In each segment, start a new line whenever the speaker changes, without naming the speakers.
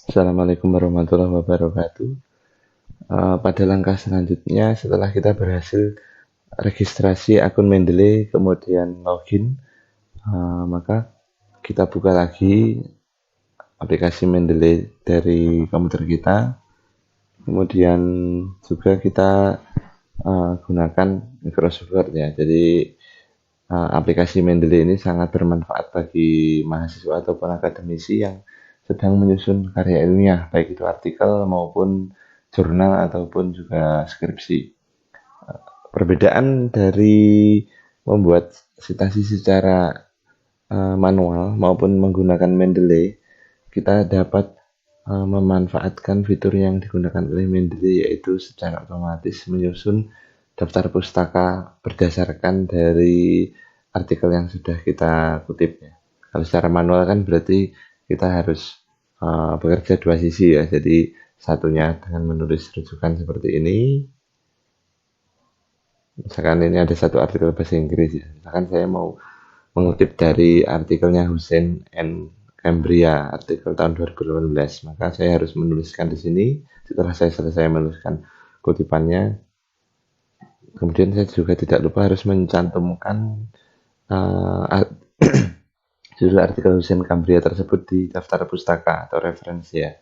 Assalamualaikum warahmatullahi wabarakatuh. Pada langkah selanjutnya, setelah kita berhasil registrasi akun Mendeley, kemudian login, maka kita buka lagi aplikasi Mendeley dari komputer kita. Kemudian juga kita gunakan Microsoft Word ya. Jadi aplikasi Mendeley ini sangat bermanfaat bagi mahasiswa ataupun akademisi yang sedang menyusun karya ilmiah, baik itu artikel maupun jurnal ataupun juga skripsi. Perbedaan dari membuat citasi secara manual maupun menggunakan Mendeley, kita dapat memanfaatkan fitur yang digunakan oleh Mendeley, yaitu secara otomatis menyusun daftar pustaka berdasarkan dari artikel yang sudah kita kutip ya. Kalau secara manual kan berarti kita harus bekerja dua sisi ya. Jadi satunya dengan menulis rujukan seperti ini. Misalkan ini ada satu artikel bahasa Inggris ya. Misalkan saya mau mengutip dari artikelnya Hussein and Cambria, artikel tahun 2018, maka saya harus menuliskan di sini. Setelah saya selesai menuliskan kutipannya, kemudian saya juga tidak lupa harus mencantumkan judul artikel Hussein Cambria tersebut di daftar pustaka atau referensi ya.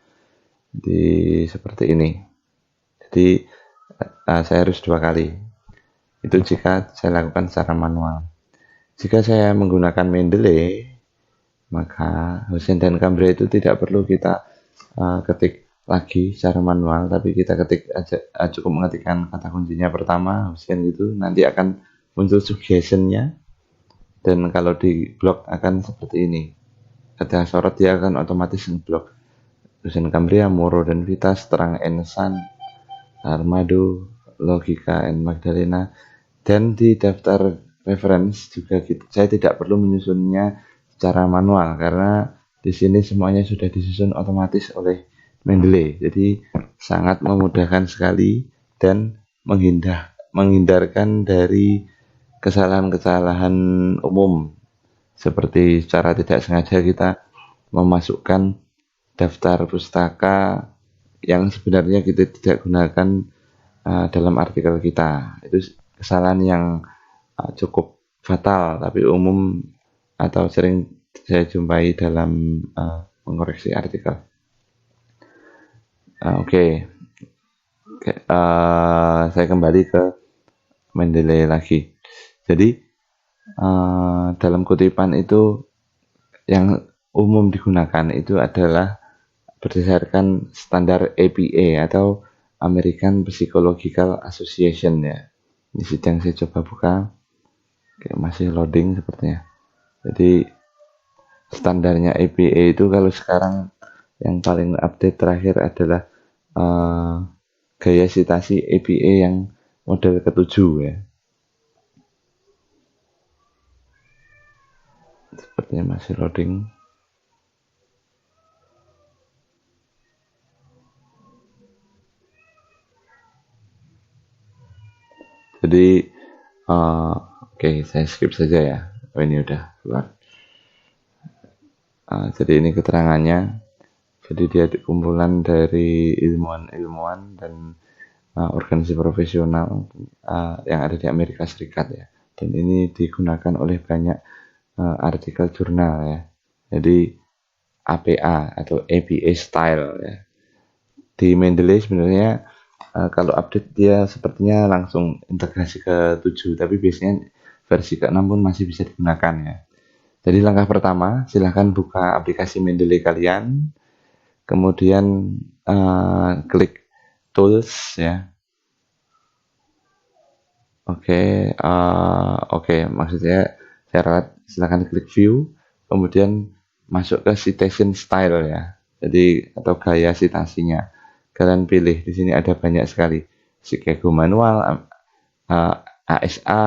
Di seperti ini. Jadi saya harus dua kali. Itu jika saya lakukan secara manual. Jika saya menggunakan Mendeley, maka Hussein dan Cambria itu tidak perlu kita ketik lagi secara manual, tapi kita ketik aja, cukup mengetikkan kata kuncinya pertama Hussein itu, nanti akan muncul suggestion-nya, dan kalau di blok akan seperti ini. Ketika sorot dia akan otomatis ngeblok. Hussein Cambria, Moro dan Vitas, Terang and Sun, Armado, Logika and Magdalena. Dan di daftar reference juga saya tidak perlu menyusunnya secara manual karena di sini semuanya sudah disusun otomatis oleh Mendeley. Jadi sangat memudahkan sekali dan menghindarkan dari kesalahan-kesalahan umum seperti secara tidak sengaja kita memasukkan daftar pustaka yang sebenarnya kita tidak gunakan dalam artikel kita. Itu kesalahan yang cukup fatal tapi umum atau sering saya jumpai dalam mengoreksi artikel. Oke. Saya kembali ke Mendeley lagi. Jadi dalam kutipan itu yang umum digunakan itu adalah berdasarkan standar APA atau American Psychological Association ya. Ini sedang saya coba buka. Oke, masih loading sepertinya. Jadi standarnya APA itu kalau sekarang yang paling update terakhir adalah gaya citasi APA yang model ke-7 ya. Sepertinya masih loading. Jadi oke, saya skip saja ya. Oh, ini udah keluar. Jadi ini keterangannya. Jadi dia kumpulan dari ilmuwan-ilmuwan dan organisasi profesional yang ada di Amerika Serikat ya. Dan ini digunakan oleh banyak artikel jurnal ya. Jadi APA atau APA style ya. Di Mendeley sebenarnya kalau update dia sepertinya langsung integrasi ke 7, tapi biasanya versi ke-6 pun masih bisa digunakan ya. Jadi langkah pertama, silahkan buka aplikasi Mendeley kalian, kemudian klik tools ya. Oke, maksudnya saya ralat, silahkan klik view, kemudian masuk ke citation style ya. Jadi atau gaya citasinya. Kalian pilih, di sini ada banyak sekali. Chicago Manual, ASA,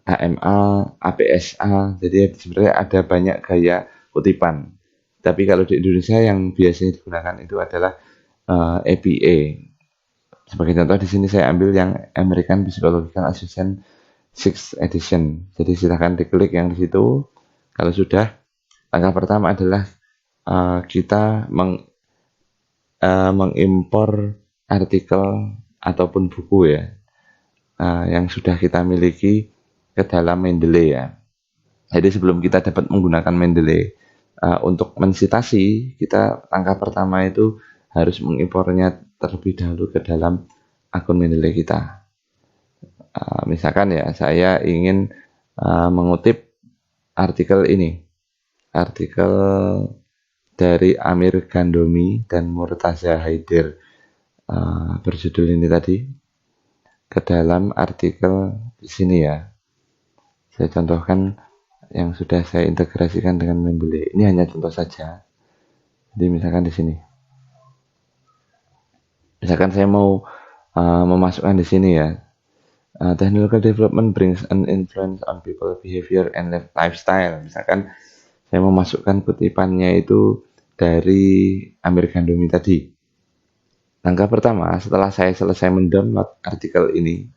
AMA, APSA. Jadi sebenarnya ada banyak gaya kutipan. Tapi kalau di Indonesia yang biasanya digunakan itu adalah APA. Sebagai contoh di sini saya ambil yang American Psychological Association 6th edition. Jadi silahkan diklik yang di situ. Kalau sudah, langkah pertama adalah kita mengimpor artikel ataupun buku ya, yang sudah kita miliki ke dalam Mendeley ya. Jadi sebelum kita dapat menggunakan Mendeley untuk mensitasi, kita langkah pertama itu harus mengimpornya terlebih dahulu ke dalam akun Mendeley kita. Misalkan ya, saya ingin mengutip artikel ini, artikel dari Amir Gandomi dan Murtaza Haidir, berjudul ini tadi, ke dalam artikel di sini ya. Saya contohkan yang sudah saya integrasikan dengan Mendeley. Ini hanya contoh saja. Jadi misalkan di sini. Misalkan saya mau memasukkan di sini ya. Technological development brings an influence on people behavior and lifestyle. Misalkan saya memasukkan kutipannya itu dari Amir Gandomi tadi. Langkah pertama, setelah saya selesai mendownload artikel ini,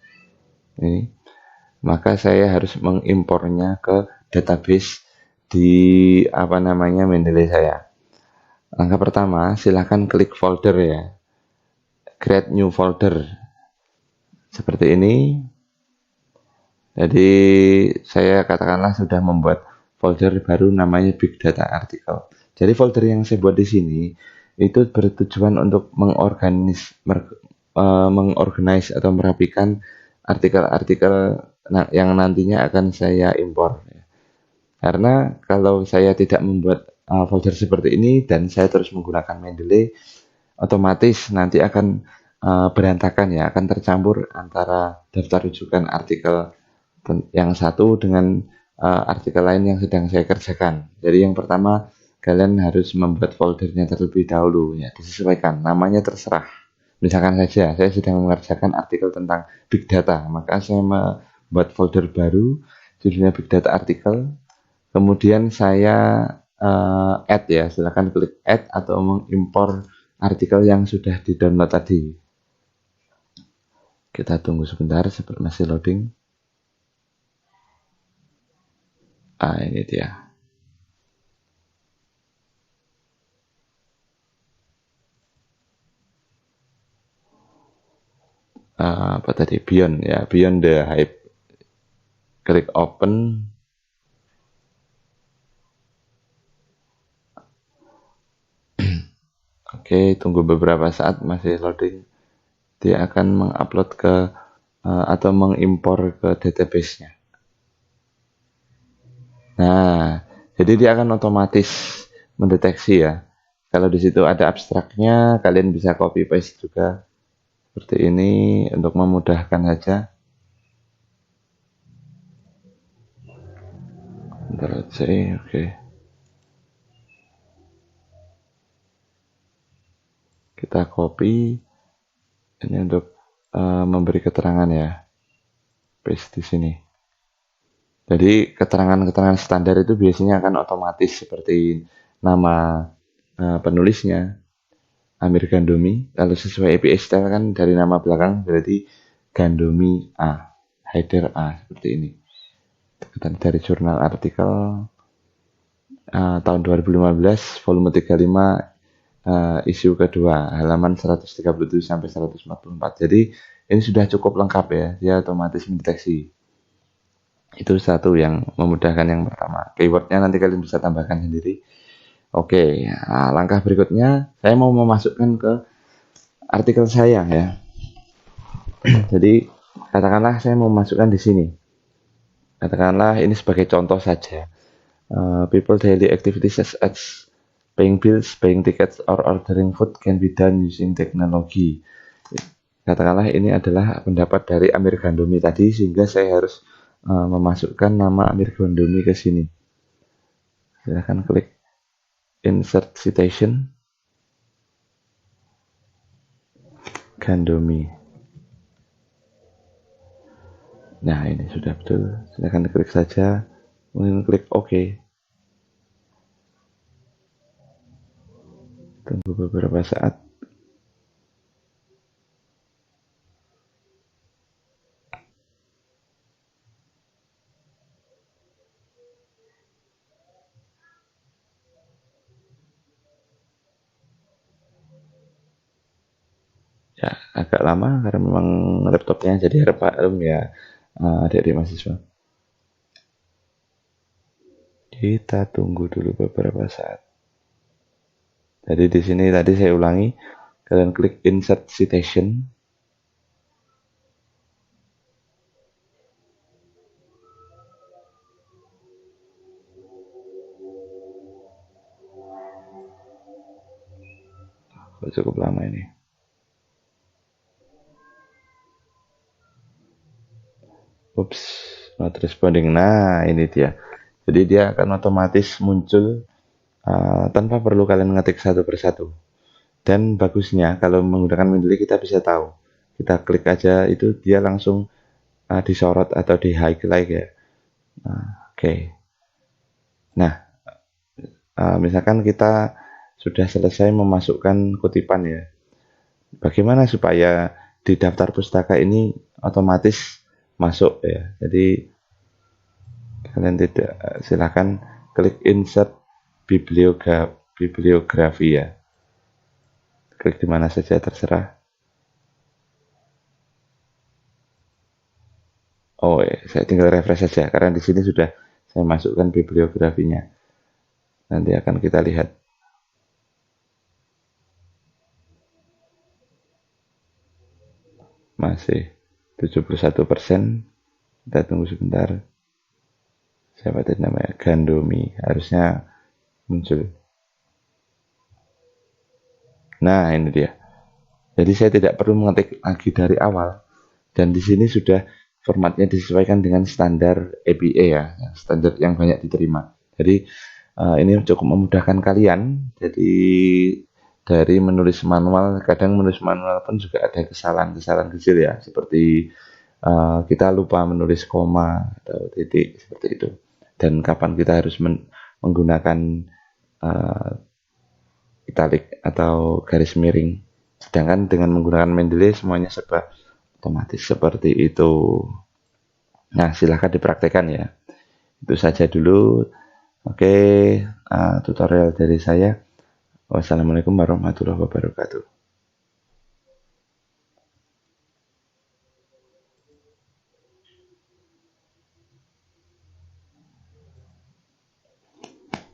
maka saya harus mengimpornya ke database di Mendeley saya. Langkah pertama, silahkan klik folder ya, create new folder seperti ini. Jadi saya katakanlah sudah membuat folder baru namanya Big Data Article. Jadi folder yang saya buat di sini itu bertujuan untuk mengorganize atau merapikan artikel-artikel yang nantinya akan saya impor. Karena kalau saya tidak membuat folder seperti ini dan saya terus menggunakan Mendeley, otomatis nanti akan berantakan ya, akan tercampur antara daftar rujukan artikel yang satu dengan artikel lain yang sedang saya kerjakan. Jadi yang pertama, kalian harus membuat foldernya terlebih dahulu ya, disesuaikan, namanya terserah. Misalkan saja saya sedang mengerjakan artikel tentang big data, maka saya membuat folder baru judulnya big data artikel. Kemudian saya add ya, silakan klik add atau mengimpor artikel yang sudah di-download tadi. Kita tunggu sebentar, masih loading. Ini dia. Apa tadi? Beyond ya, Beyond the Hype. Klik open. Oke, tunggu beberapa saat masih loading. Dia akan mengupload ke atau mengimpor ke database-nya. Nah, jadi dia akan otomatis mendeteksi ya. Kalau di situ ada abstraknya, kalian bisa copy paste juga seperti ini untuk memudahkan saja. Bentar saya, oke. Kita copy ini untuk memberi keterangan ya. Paste di sini. Jadi keterangan-keterangan standar itu biasanya akan otomatis seperti nama penulisnya, Amir Gandomi, lalu sesuai API style kan dari nama belakang berarti Gandomi A, header A seperti ini. Dari jurnal artikel tahun 2015 volume 35 isu kedua halaman 137 sampai 144. Jadi ini sudah cukup lengkap ya, dia otomatis mendeteksi. Itu satu yang memudahkan yang pertama. Keywordnya nanti kalian bisa tambahkan sendiri. Oke, nah, langkah berikutnya saya mau memasukkan ke artikel saya ya. Jadi katakanlah saya mau memasukkan di sini. Katakanlah ini sebagai contoh saja. People daily activities such as paying bills, paying tickets, or ordering food can be done using technology. Katakanlah ini adalah pendapat dari Amir Gandomi tadi, sehingga saya harus memasukkan nama Amir Gandomi ke sini. Silahkan klik insert citation Gandomi. Nah ini sudah betul, silahkan klik saja, kemudian klik OK. Tunggu beberapa saat. Ya, agak lama karena memang laptopnya jadi harap ya, adik-adik mahasiswa. Kita tunggu dulu beberapa saat. Jadi di sini tadi saya ulangi, kalian klik insert citation. Cukup lama ini. Ups, not responding. Nah, ini dia. Jadi dia akan otomatis muncul tanpa perlu kalian ngetik satu persatu. Dan bagusnya kalau menggunakan Mendeley kita bisa tahu. Kita klik aja itu dia langsung disorot atau di highlight ya. Oke. Nah, misalkan kita sudah selesai memasukkan kutipan ya. Bagaimana supaya di daftar pustaka ini otomatis masuk ya. Jadi kalian tidak silakan klik insert bibliografi ya. Klik di mana saja terserah. Oh ya, saya tinggal refresh saja karena di sini sudah saya masukkan bibliografinya. Nanti akan kita lihat. Masih 71%. Kita tunggu sebentar. Siapa tadi namanya? Gandomi. Harusnya muncul. Nah, ini dia. Jadi saya tidak perlu mengetik lagi dari awal. Dan di sini sudah formatnya disesuaikan dengan standar APA ya, standar yang banyak diterima. Jadi ini cukup memudahkan kalian. Jadi dari menulis manual, kadang menulis manual pun juga ada kesalahan-kesalahan kecil ya, seperti kita lupa menulis koma atau titik seperti itu. Dan kapan kita harus menggunakan italic atau garis miring. Sedangkan dengan menggunakan Mendeley semuanya serba otomatis seperti itu. Nah, silahkan dipraktekkan ya. Itu saja dulu. Oke, tutorial dari saya. Wassalamualaikum warahmatullahi wabarakatuh.